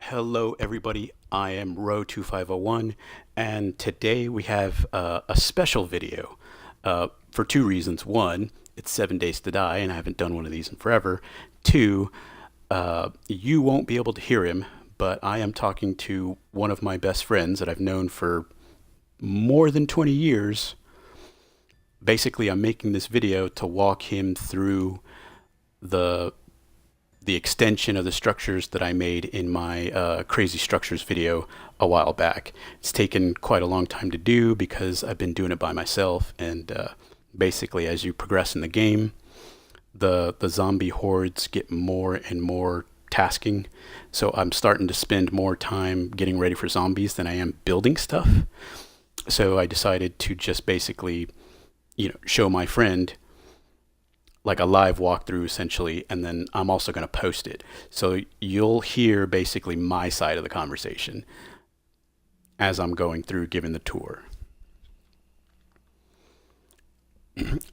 Hello, everybody. I am Row2501, and today we have a special video for two reasons. One, it's 7 Days to Die, and I haven't done one of these in forever. Two, you won't be able to hear him, but I am talking to one of my best friends that I've known for more than 20 years. Basically, I'm making this video to walk him through the the extension of the structures that I made in my crazy structures video a while back. It's taken quite a long time to do because I've been doing it by myself. And basically, as you progress in the game, the zombie hordes get more and more tasking. So I'm starting to spend more time getting ready for zombies than I am building stuff. So I decided to just basically, show my friend like a live walkthrough essentially, and then I'm also going to post it. So you'll hear basically my side of the conversation as I'm going through giving the tour.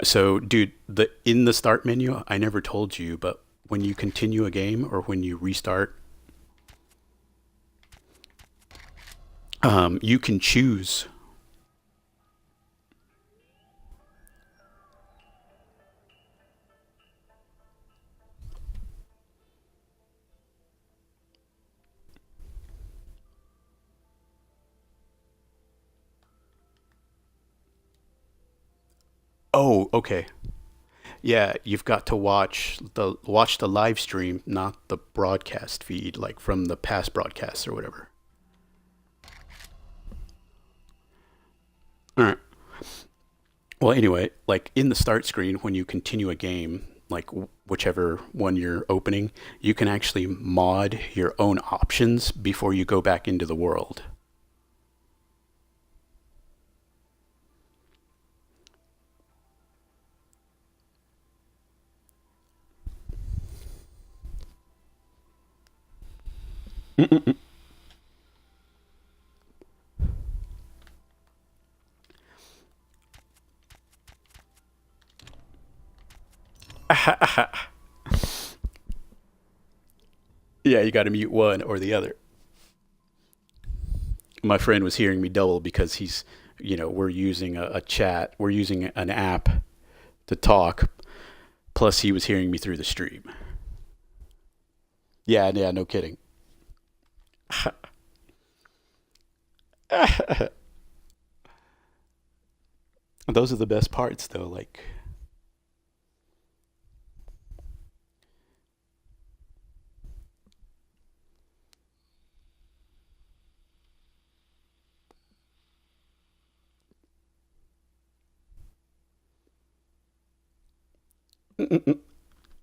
So, dude, the in the start menu, I never told you, but when you continue a game or when you restart, you can choose. Oh, okay. Yeah, you've got to watch the live stream, not the broadcast feed, like from the past broadcasts or whatever. All right. Well, anyway, like in the start screen, when you continue a game, like whichever one you're opening, you can actually mod your own options before you go back into the world. Yeah, you got to mute one or the other. My friend was hearing me double because we're using a chat, we're using an app to talk, plus he was hearing me through the stream. Yeah, yeah, no kidding. Those are the best parts, though. Like,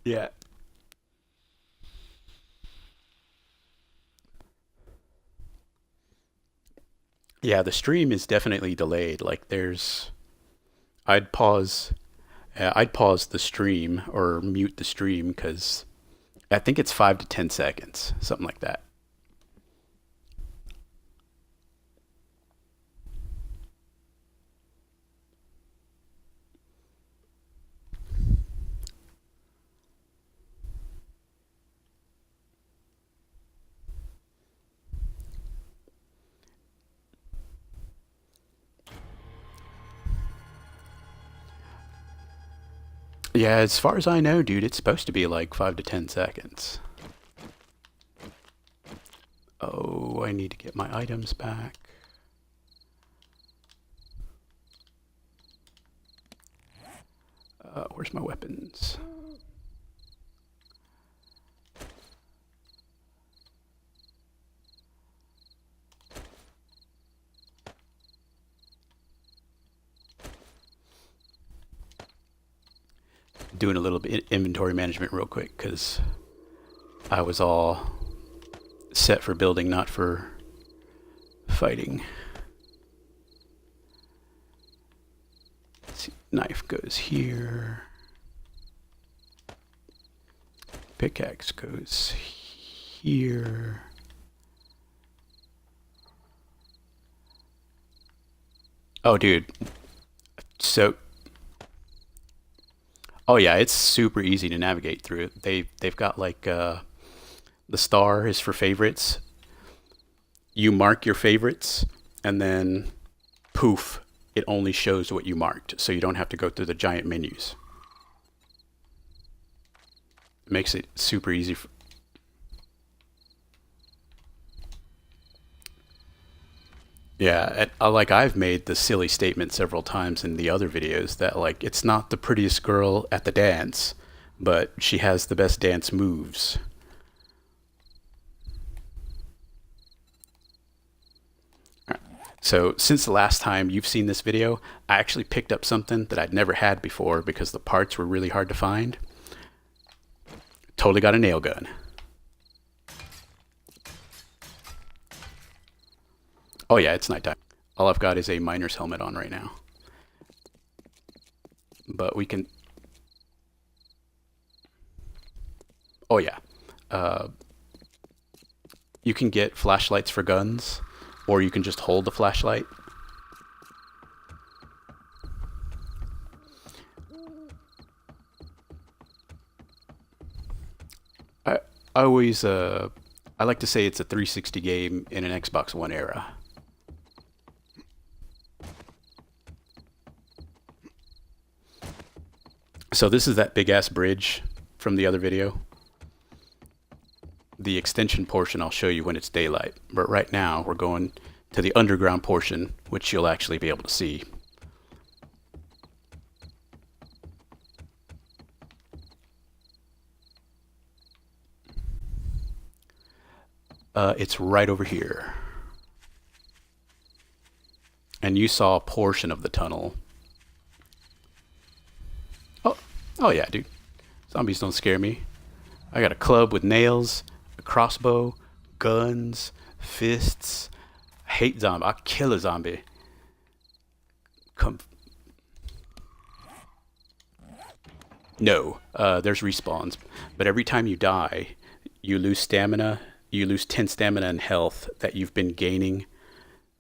yeah, yeah. The stream is definitely delayed. Like, I'd pause, I'd pause the stream or mute the stream because I think it's 5 to 10 seconds, something like that. Yeah, as far as I know, dude, it's supposed to be like 5 to 10 seconds. Oh, I need to get my items back. Where's my weapons? Doing a little bit inventory management real quick because I was all set for building, not for fighting. Let's see, knife goes here. Pickaxe goes here. Oh, dude. So, oh yeah, it's super easy to navigate through. They've got like the star is for favorites. you mark your favorites, and then poof, it only shows what you marked, so you don't have to go through the giant menus. It makes it super easy. Yeah, like I've made the silly statement several times in the other videos that like it's not the prettiest girl at the dance, but she has the best dance moves. So since the last time you've seen this video, I actually picked up something that I'd never had before because the parts were really hard to find. Totally got a nail gun. Oh yeah, it's nighttime. All I've got is a miner's helmet on right now. But we can... Oh yeah. You can get flashlights for guns, or you can just hold the flashlight. I always I like to say it's a 360 game in an Xbox One era. So this is that big ass bridge from the other video. The extension portion I'll show you when it's daylight, but right now we're going to the underground portion, which you'll actually be able to see. It's right over here. And you saw a portion of the tunnel. Oh yeah, dude. Zombies don't scare me. I got a club with nails, a crossbow, guns, fists. I hate zombies. I'll kill a zombie. Come. No, there's respawns. But every time you die, you lose stamina. You lose 10 stamina and health that you've been gaining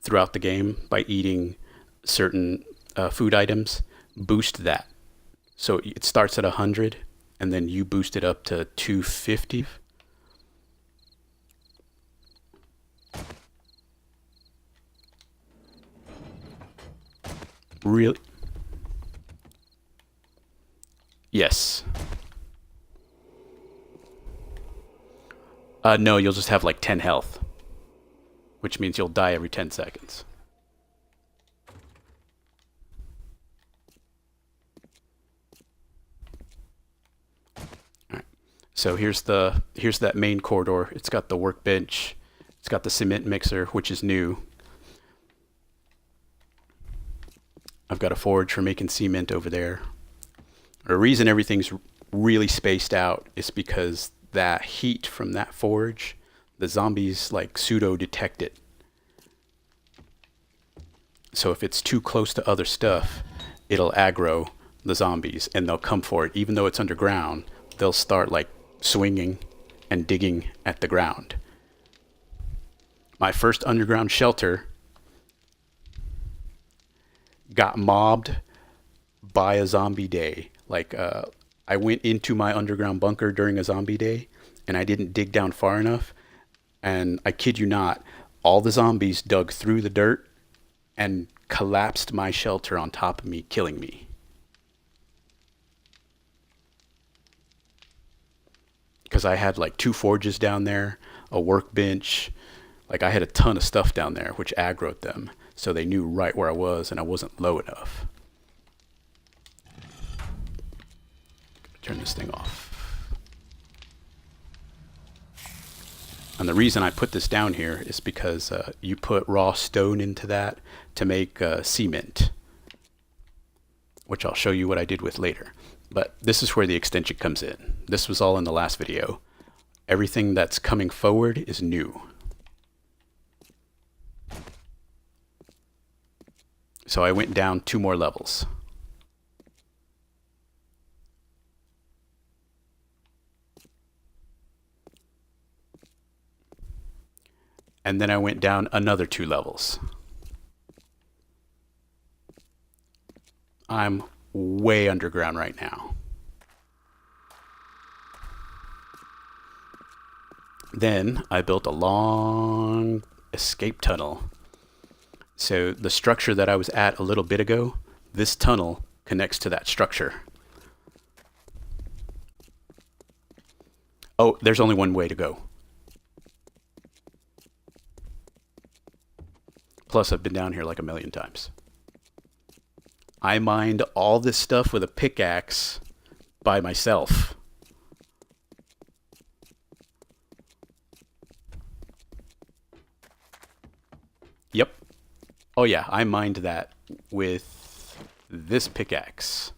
throughout the game by eating certain food items. Boost that. So it starts at 100, and then you boost it up to 250. Really? Yes. No, you'll just have like 10 health, which means you'll die every 10 seconds. So here's that main corridor. It's got the workbench. It's got the cement mixer, which is new. I've got a forge for making cement over there. The reason everything's really spaced out is because that heat from that forge, the zombies like pseudo detect it. So if it's too close to other stuff, it'll aggro the zombies and they'll come for it. Even though it's underground, they'll start like swinging and digging at the ground. My first underground shelter got mobbed by a zombie day. Like I went into my underground bunker during a zombie day and I didn't dig down far enough, and I kid you not, all the zombies dug through the dirt and collapsed my shelter on top of me, killing me. Because I had like 2 forges down there, a workbench, like I had a ton of stuff down there which aggroed them, so they knew right where I was and I wasn't low enough. Turn this thing off. And the reason I put this down here is because you put raw stone into that to make cement, which I'll show you what I did with later. But this is where the extension comes in. This was all in the last video. Everything that's coming forward is new. So I went down 2 more levels. And then I went down another 2 levels. I'm way underground right now. Then I built a long escape tunnel. So the structure that I was at a little bit ago, this tunnel connects to that structure. Oh, there's only one way to go. Plus, I've been down here like a million times. I mined all this stuff with a pickaxe by myself. Yep. Oh yeah, I mined that with this pickaxe.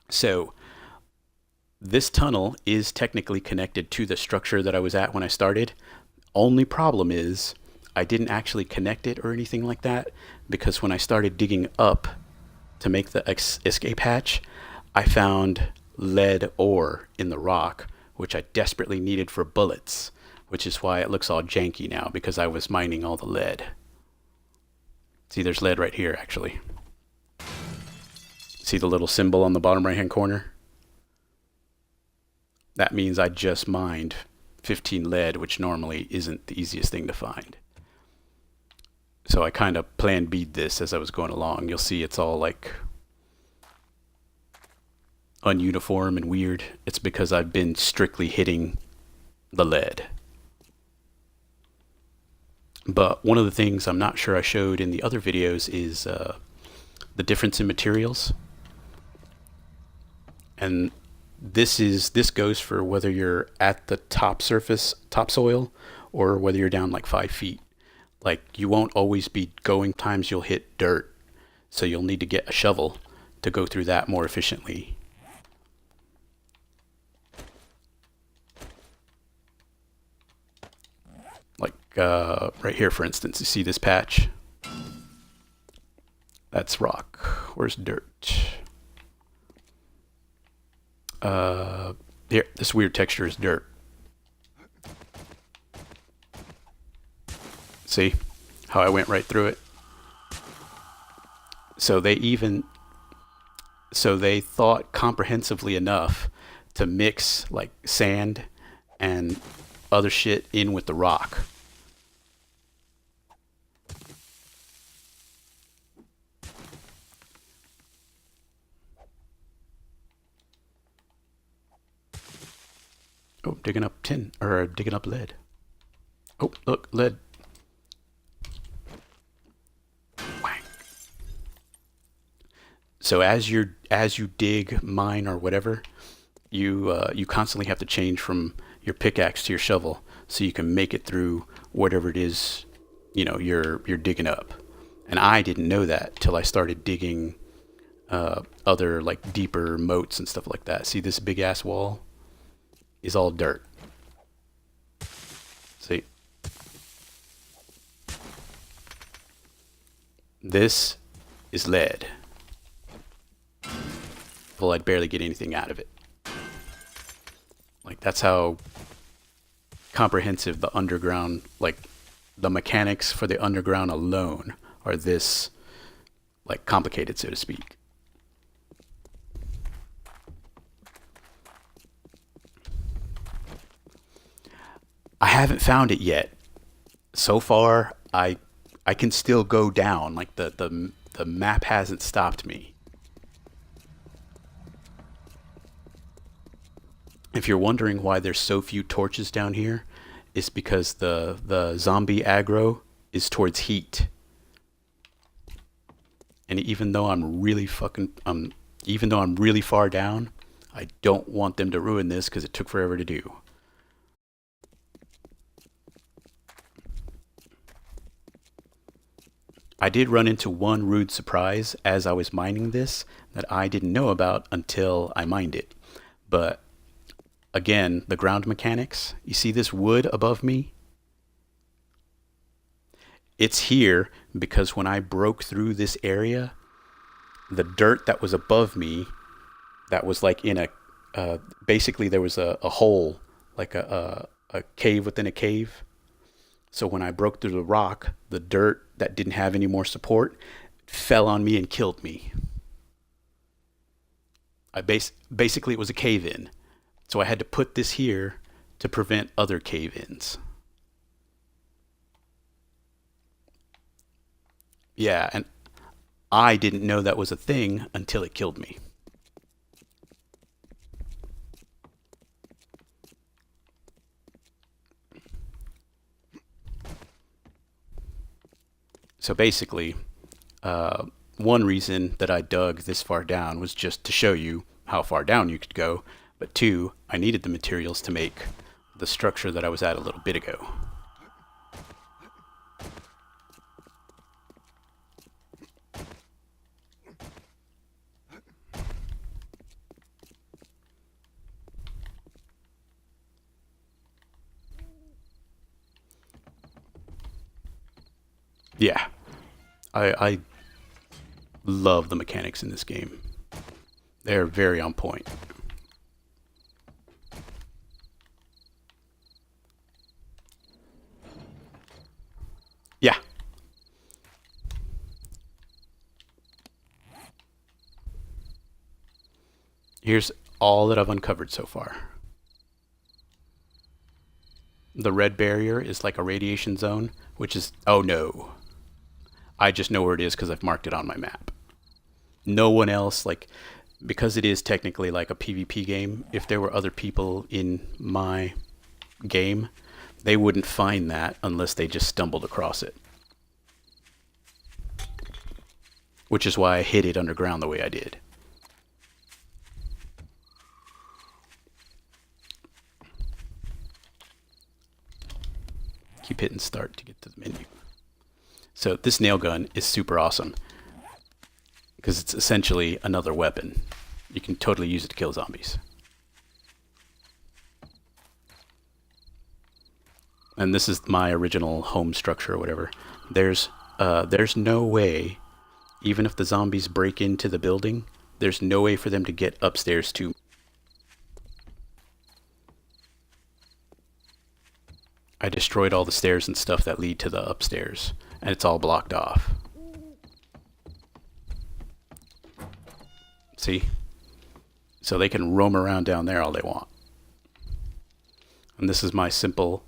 So this tunnel is technically connected to the structure that I was at when I started. Only problem is I didn't actually connect it or anything like that, because when I started digging up to make the escape hatch, I found lead ore in the rock, which I desperately needed for bullets, which is why it looks all janky now, because I was mining all the lead. See, there's lead right here, actually. See the little symbol on the bottom right hand corner? That means I just mined 15 lead, which normally isn't the easiest thing to find. So I kind of plan B'd this as I was going along. You'll see it's all like ununiform and weird. It's because I've been strictly hitting the lead. But one of the things I'm not sure I showed in the other videos is the difference in materials. And this goes for whether you're at the top surface, topsoil, or whether you're down like 5 feet. Like, you won't always be going, times you'll hit dirt, so you'll need to get a shovel to go through that more efficiently. Like right here, for instance, you see this patch? That's rock. Where's dirt? Here, this weird texture is dirt. See how I went right through it? So they thought comprehensively enough to mix like sand and other shit in with the rock. Oh, digging up tin, or digging up lead. Oh, look, lead. Wang. So as you dig, mine, or whatever, you constantly have to change from your pickaxe to your shovel so you can make it through whatever it is, you're digging up. And I didn't know that till I started digging other like deeper moats and stuff like that. See this big ass wall is all dirt. See? This is lead. Well, I'd barely get anything out of it. Like, that's how comprehensive the underground, like the mechanics for the underground alone are this like complicated, so to speak. I haven't found it yet. So far, I can still go down. Like the map hasn't stopped me. If you're wondering why there's so few torches down here, it's because the zombie aggro is towards heat. And even though I'm really far down, I don't want them to ruin this because it took forever to do. I did run into one rude surprise as I was mining this that I didn't know about until I mined it. But again, the ground mechanics, you see this wood above me? It's here because when I broke through this area, the dirt that was above me, that was like in basically there was a hole, like a cave within a cave. So when I broke through the rock, the dirt that didn't have any more support fell on me and killed me. Basically, it was a cave-in. So I had to put this here to prevent other cave-ins. Yeah, and I didn't know that was a thing until it killed me. So basically, one reason that I dug this far down was just to show you how far down you could go, but two, I needed the materials to make the structure that I was at a little bit ago. Yeah, I love the mechanics in this game. They're very on point. Yeah. Here's all that I've uncovered so far. The red barrier is like a radiation zone, which is, oh no. I just know where it is because I've marked it on my map. No one else, like, because it is technically like a PvP game, if there were other people in my game, they wouldn't find that unless they just stumbled across it. Which is why I hid it underground the way I did. Keep hitting start to get to the menu. So this nail gun is super awesome because it's essentially another weapon. You can totally use it to kill zombies. And this is my original home structure or whatever. There's no way, even if the zombies break into the building, there's no way for them to get upstairs to. I destroyed all the stairs and stuff that lead to the upstairs, and it's all blocked off. See? So they can roam around down there all they want. And this is my simple.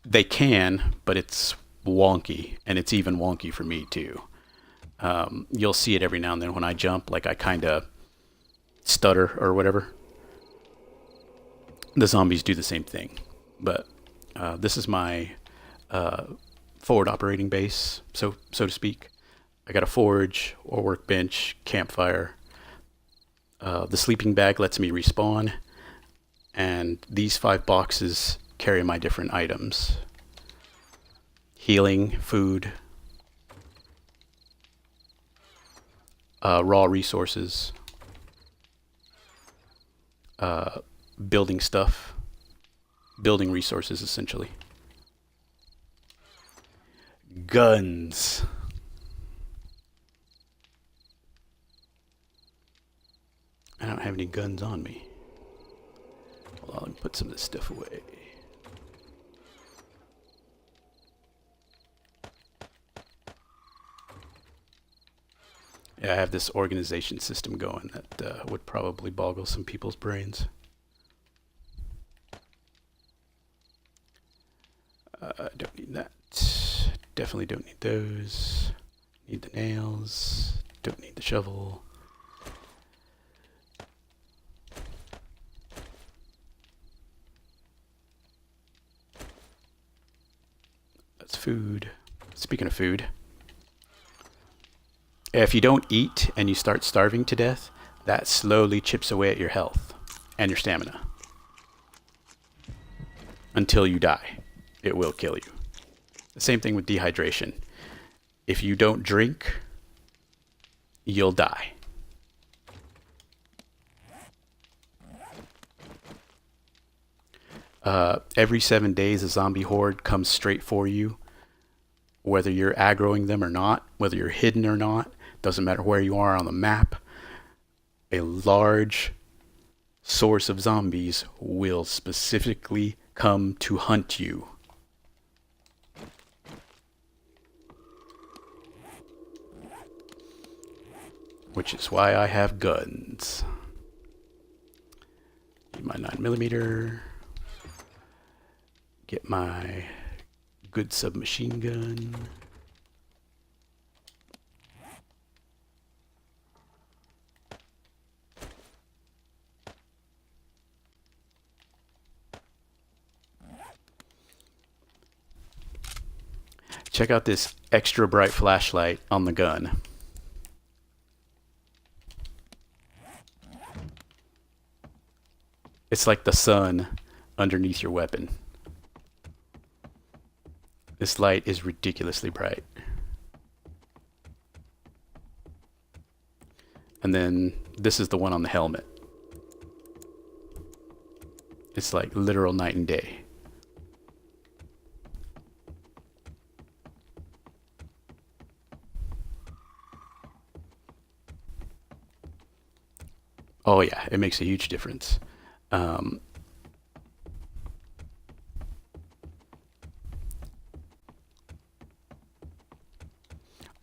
They can, but it's wonky, and it's even wonky for me too. You'll see it every now and then when I jump, like I kind of stutter or whatever. The zombies do the same thing, but this is my forward operating base, so to speak. I got a forge or workbench, campfire. The sleeping bag lets me respawn, and these 5 boxes carry my different items. Healing, food, raw resources, building stuff, building resources essentially. Guns. I don't have any guns on me. Hold on, let me put some of this stuff away. Yeah, I have this organization system going that would probably boggle some people's brains. Don't need that. Definitely don't need those. Need the nails. Don't need the shovel. That's food. Speaking of food, if you don't eat and you start starving to death, that slowly chips away at your health and your stamina until you die. It will kill you. The same thing with dehydration. If you don't drink, you'll die. Every 7 days, a zombie horde comes straight for you. Whether you're aggroing them or not, whether you're hidden or not, doesn't matter where you are on the map. A large source of zombies will specifically come to hunt you. Which is why I have guns. my 9mm. Get my good submachine gun. Check out this extra bright flashlight on the gun. It's like the sun underneath your weapon. This light is ridiculously bright. And then this is the one on the helmet. It's like literal night and day. Oh yeah, it makes a huge difference.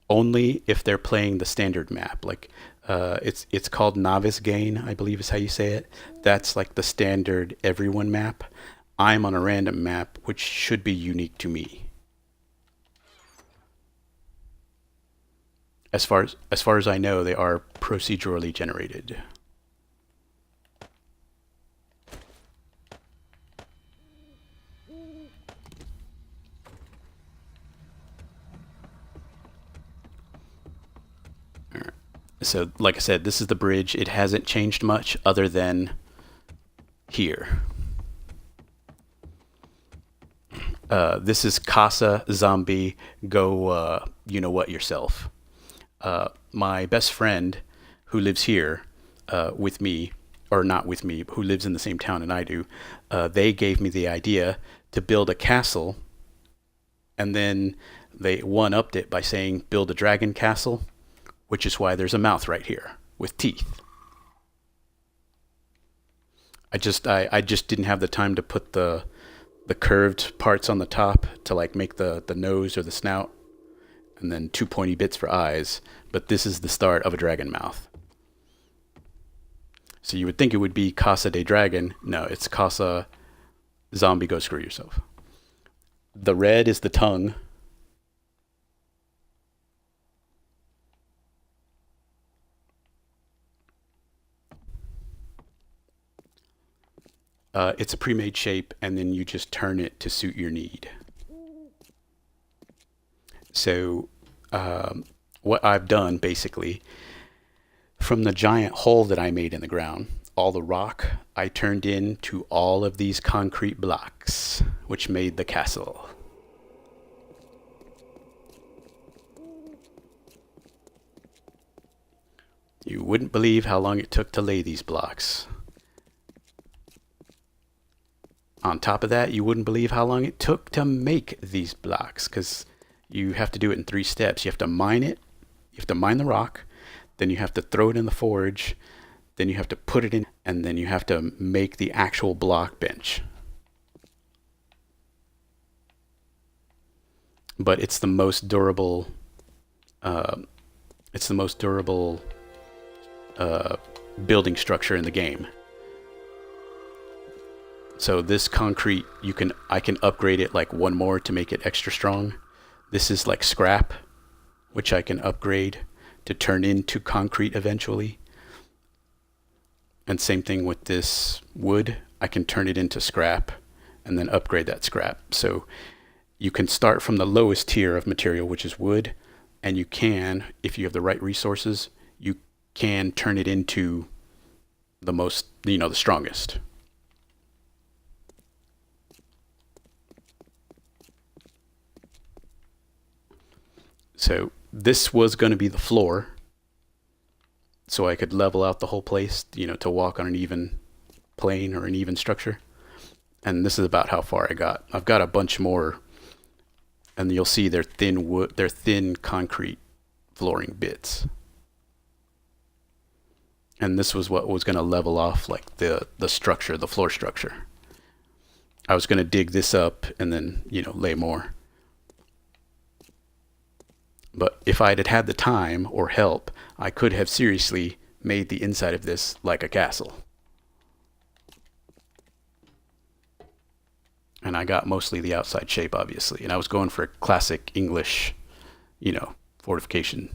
Only if they're playing the standard map. Like it's called Novice Gain, I believe is how you say it. That's like the standard everyone map. I'm on a random map, which should be unique to me. As far as I know, they are procedurally generated. So, like I said, this is the bridge. It hasn't changed much other than here. This is Casa Zombie. Go, you know what yourself. My best friend, who lives here with me, or not with me, who lives in the same town and I do, they gave me the idea to build a castle, and then they one-upped it by saying build a dragon castle, which is why there's a mouth right here with teeth. I just didn't have the time to put the curved parts on the top to like make the nose or the snout, and then 2 pointy bits for eyes. But this is the start of a dragon mouth. So you would think it would be Casa de Dragon. No, it's Casa Zombie Go Screw Yourself. The red is the tongue. It's a pre-made shape, and then you just turn it to suit your need. So what I've done, basically, from the giant hole that I made in the ground, all the rock I turned into all of these concrete blocks, which made the castle. You wouldn't believe how long it took to lay these blocks. On top of that, you wouldn't believe how long it took to make these blocks, because you have to do it in 3 steps. You have to mine it, you have to mine the rock, then you have to throw it in the forge, then you have to put it in, and then you have to make the actual block bench. But it's the most durable. Building structure in the game. So this concrete, I can upgrade it like 1 more to make it extra strong. This is like scrap, which I can upgrade to turn into concrete eventually. And same thing with this wood. I can turn it into scrap and then upgrade that scrap. So you can start from the lowest tier of material, which is wood, and you can, if you have the right resources, you can turn it into the most, the strongest. So this was going to be the floor, so I could level out the whole place, to walk on an even plane or an even structure. And this is about how far I got. I've got a bunch more, and you'll see they're thin wood, they're thin concrete flooring bits. And this was what was going to level off like the structure, the floor structure. I was going to dig this up and then, lay more. But if I'd had the time or help, I could have seriously made the inside of this like a castle. and I got mostly the outside shape, obviously. And I was going for a classic English, fortification.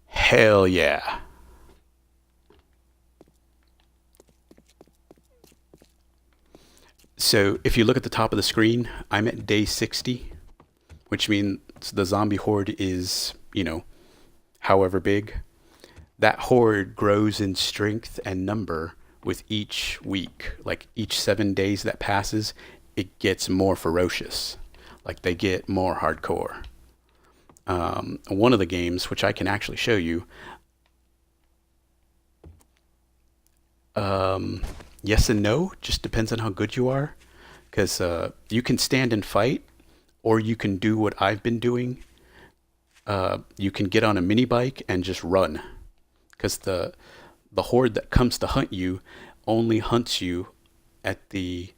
Hell yeah. So if you look at the top of the screen, I'm at day 60, which means the zombie horde is, however big. That horde grows in strength and number with each week. Like each 7 days that passes, it gets more ferocious. Like they get more hardcore. One of the games, which I can actually show you, yes and no, just depends on how good you are. Because you can stand and fight, or you can do what I've been doing. You can get on a mini bike and just run. Because the horde that comes to hunt you only hunts you at the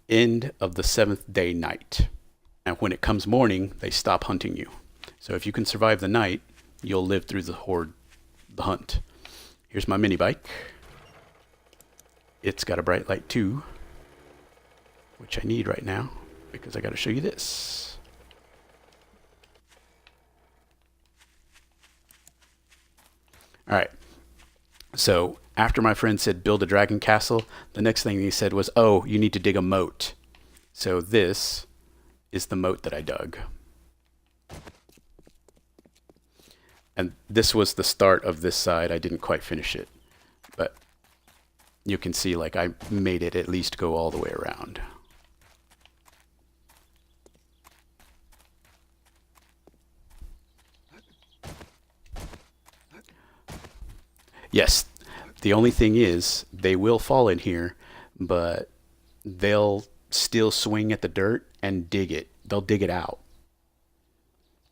end of the 7th day night. And when it comes morning, they stop hunting you. So if you can survive the night, you'll live through the hunt. Here's my mini bike. It's got a bright light too, which I need right now because I got to show you this. All right. So after my friend said build a dragon castle, the next thing he said was, oh, you need to dig a moat. So this is the moat that I dug. And this was the start of this side. I didn't quite finish it, but you can see like I made it at least go all the way around. Yes, the only thing is they will fall in here, but they'll still swing at the dirt and dig it. They'll dig it out.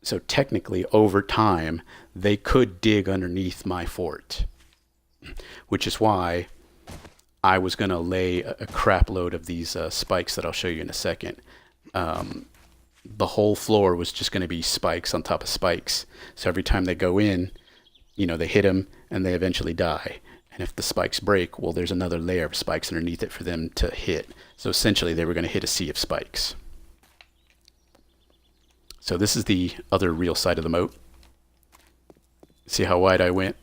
So technically, over time, they could dig underneath my fort, which is why I was going to lay a crap load of these spikes that I'll show you in a second. The whole floor was just going to be spikes on top of spikes. So every time they go in, they hit them and they eventually die. And if the spikes break, well, there's another layer of spikes underneath it for them to hit. So essentially, they were going to hit a sea of spikes. So this is the other real side of the moat. See how wide I went?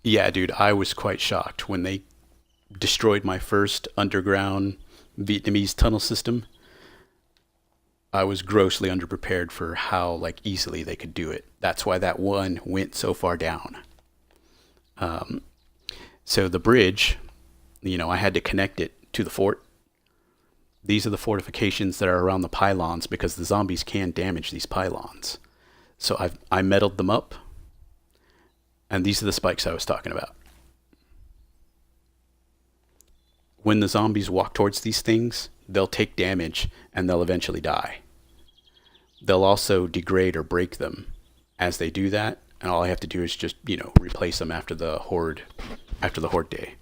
Yeah, dude, I was quite shocked when they destroyed my first underground Vietnamese tunnel system. I was grossly underprepared for how easily they could do it. That's why that one went so far down. So the bridge, I had to connect it to the fort. These are the fortifications that are around the pylons because the zombies can damage these pylons. So I metaled them up, and these are the spikes I was talking about. When the zombies walk towards these things, they'll take damage and they'll eventually die. They'll also degrade or break them as they do that, and all I have to do is just, replace them after the horde day.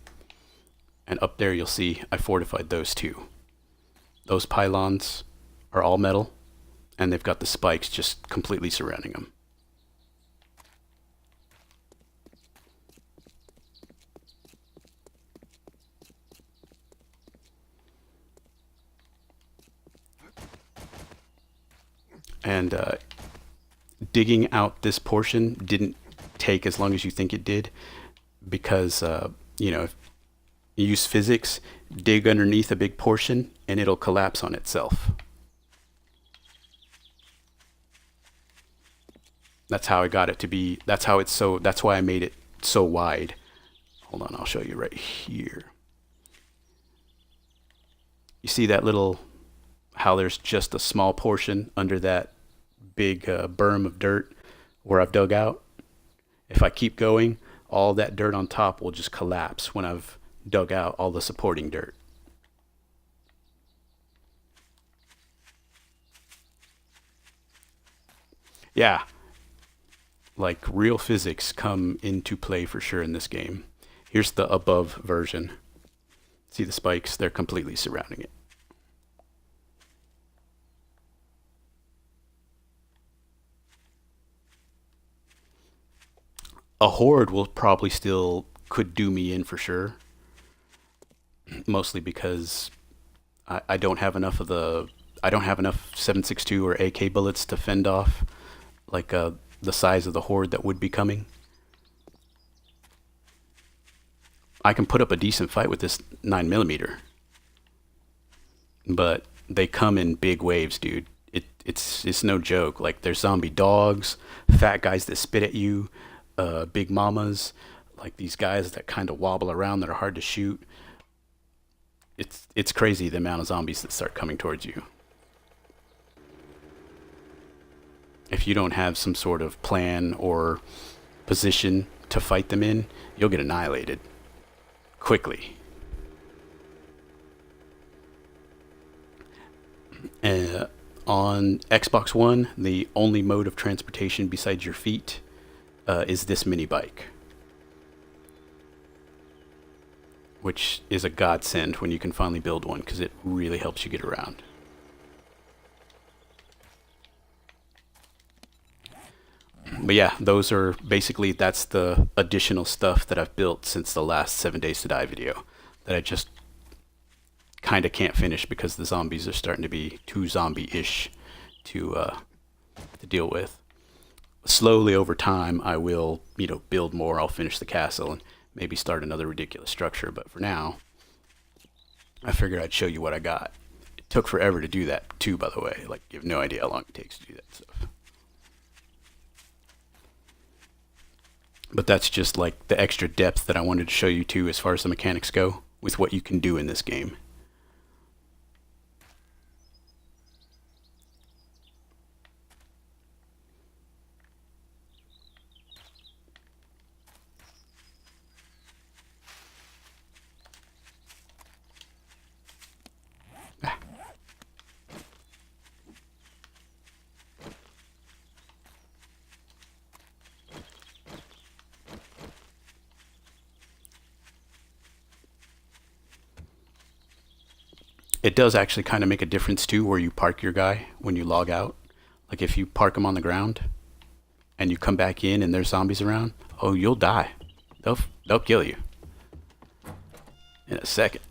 And up there you'll see I fortified those too. Those pylons are all metal, and they've got the spikes just completely surrounding them. And digging out this portion didn't take as long as you think it did because, if you use physics, dig underneath a big portion and it'll collapse on itself. That's how I got it to be. That's why I made it so wide. Hold on, I'll show you right here. You see that how there's just a small portion under that big berm of dirt where I've dug out? If I keep going, all that dirt on top will just collapse when I've dug out all the supporting dirt. Yeah, real physics come into play for sure in this game. Here's the above version. See the spikes? They're completely surrounding it. A horde will probably still could do me in for sure, mostly because I don't have enough of the I don't have enough 7.62 or AK bullets to fend off like the size of the horde that would be coming. I can put up a decent fight with this 9mm, but they come in big waves, dude. It's no joke. Like there's zombie dogs, fat guys that spit at you, big mamas, like these guys that kind of wobble around that are hard to shoot. It's crazy the amount of zombies that start coming towards you. If you don't have some sort of plan or position to fight them in, you'll get annihilated quickly. Uh, on Xbox One, the only mode of transportation besides your feet is this mini bike, which is a godsend when you can finally build one because it really helps you get around. But yeah, those are basically, that's the additional stuff that I've built since the last 7 Days to Die video that I just kind of can't finish because the zombies are starting to be too zombie-ish to deal with. Slowly over time, I will, build more. I'll finish the castle and maybe start another ridiculous structure. But for now, I figured I'd show you what I got. It took forever to do that too, by the way. Like, you have no idea how long it takes to do that stuff. But that's just like the extra depth that I wanted to show you too as far as the mechanics go with what you can do in this game. It does actually kind of make a difference too where you park your guy when you log out. Like if you park him on the ground and you come back in and there's zombies around, oh, you'll die. They'll kill you in a second.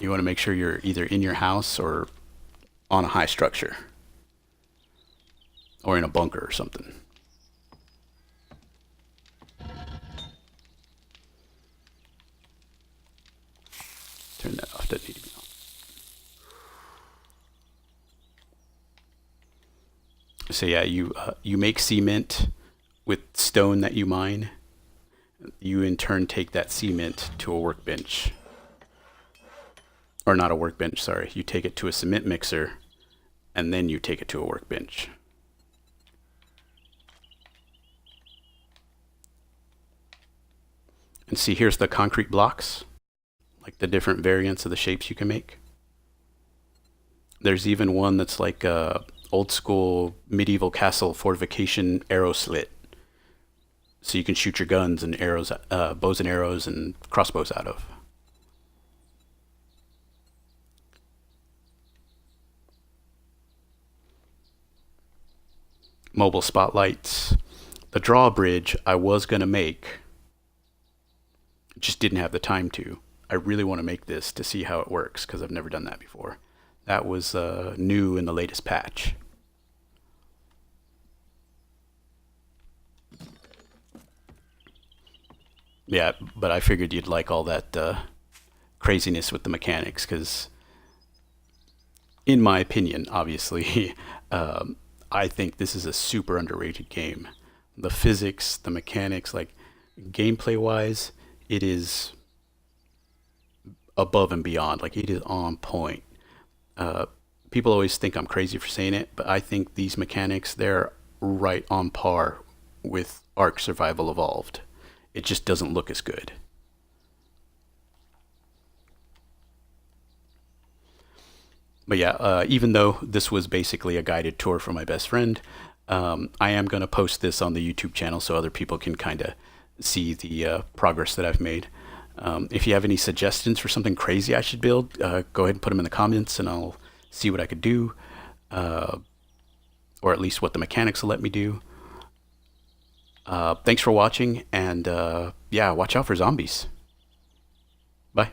You want to make sure you're either in your house or on a high structure or in a bunker or something. Turn that off, doesn't need to be on. So yeah, you make cement with stone that you mine. You in turn take that cement to a workbench. Or not a workbench, sorry. You take it to a cement mixer and then you take it to a workbench. And see, here's the concrete blocks. Like the different variants of the shapes you can make. There's even one that's like a old school medieval castle fortification arrow slit. So you can shoot your guns and arrows, bows and arrows and crossbows out of. Mobile spotlights. The drawbridge I was going to make, just didn't have the time to. I really want to make this to see how it works because I've never done that before. That was new in the latest patch. Yeah, but I figured you'd like all that craziness with the mechanics because, in my opinion, obviously, I think this is a super underrated game. The physics, the mechanics, like gameplay wise, it is above and beyond. Like it is on point. People always think I'm crazy for saying it, but I think these mechanics, they're right on par with Ark Survival Evolved. It just doesn't look as good. But yeah, even though this was basically a guided tour for my best friend, I am going to post this on the YouTube channel so other people can kind of see the progress that I've made. If you have any suggestions for something crazy I should build, go ahead and put them in the comments and I'll see what I could do, or at least what the mechanics will let me do. Thanks for watching, and yeah, watch out for zombies. Bye.